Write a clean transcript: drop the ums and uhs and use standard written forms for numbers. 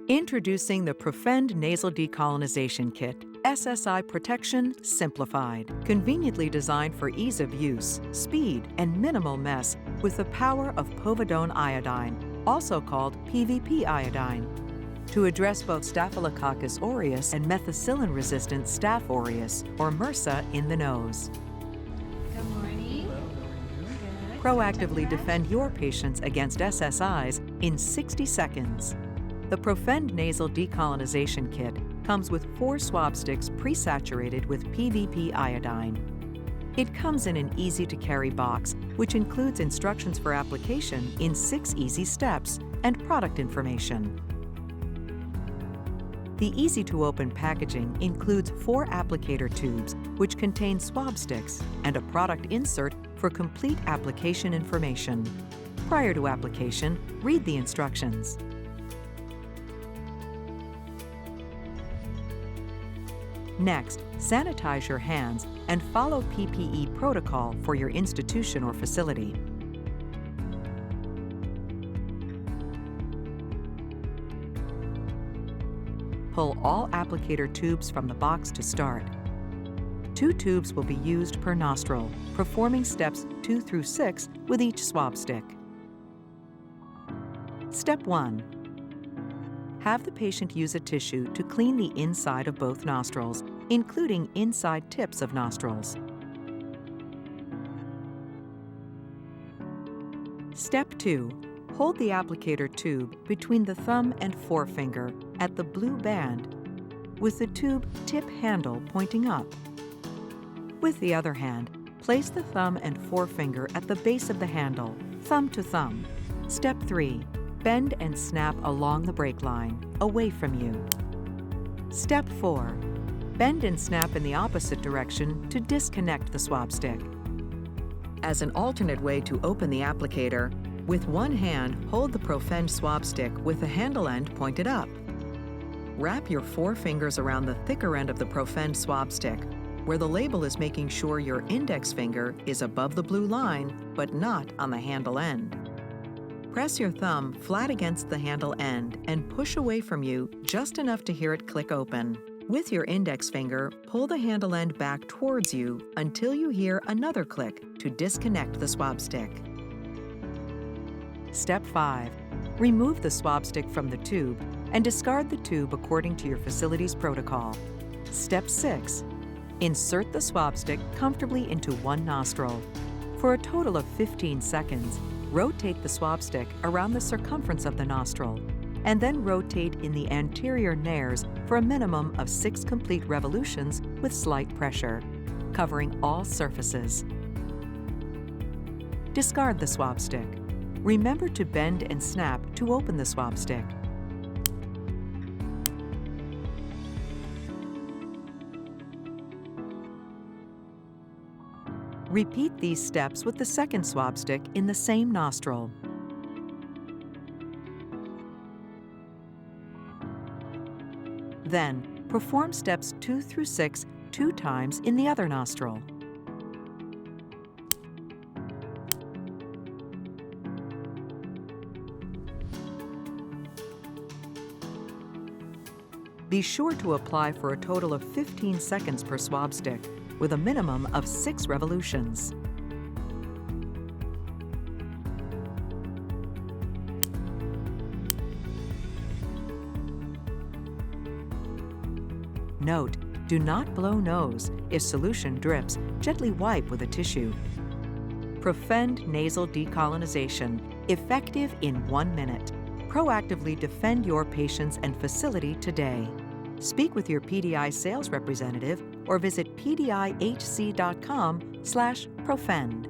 Introducing the Profend Nasal Decolonization Kit, SSI Protection Simplified. Conveniently designed for ease of use, speed, and minimal mess with the power of povidone iodine, also called PVP iodine, to address both Staphylococcus aureus and methicillin-resistant Staph aureus, or MRSA, in the nose. Good morning. Good. Proactively defend your patients against SSIs in 60 seconds. The Profend Nasal Decolonization Kit comes with 4 swab sticks pre-saturated with PVP iodine. It comes in an easy-to-carry box, which includes instructions for application in 6 easy steps and product information. The easy-to-open packaging includes 4 applicator tubes, which contain swab sticks, and a product insert for complete application information. Prior to application, read the instructions. Next, sanitize your hands and follow PPE protocol for your institution or facility. Pull all applicator tubes from the box to start. 2 tubes will be used per nostril, performing steps 2 through 6 with each swab stick. Step 1. Have the patient use a tissue to clean the inside of both nostrils, including inside tips of nostrils. Step 2. Hold the applicator tube between the thumb and forefinger at the blue band, with the tube tip handle pointing up. With the other hand, place the thumb and forefinger at the base of the handle, thumb to thumb. Step 3. Bend and snap along the break line, away from you. Step 4. Bend and snap in the opposite direction to disconnect the swab stick. As an alternate way to open the applicator, with one hand, hold the Profend swab stick with the handle end pointed up. Wrap your 4 fingers around the thicker end of the Profend swab stick, where the label is making sure your index finger is above the blue line, but not on the handle end. Press your thumb flat against the handle end and push away from you just enough to hear it click open. With your index finger, pull the handle end back towards you until you hear another click to disconnect the swab stick. Step 5. Remove the swab stick from the tube and discard the tube according to your facility's protocol. Step 6. Insert the swab stick comfortably into one nostril. For a total of 15 seconds, rotate the swab stick around the circumference of the nostril, and then rotate in the anterior nares for a minimum of 6 complete revolutions with slight pressure, covering all surfaces. Discard the swab stick. Remember to bend and snap to open the swab stick. Repeat these steps with the second swab stick in the same nostril. Then, perform steps 2 through 6 2 times in the other nostril. Be sure to apply for a total of 15 seconds per swab stick, with a minimum of 6 revolutions. Note: do not blow nose. If solution drips, gently wipe with a tissue. Profend Nasal Decolonization, effective in 1 minute. Proactively defend your patients and facility today. Speak with your PDI sales representative or visit pdihc.com/profend.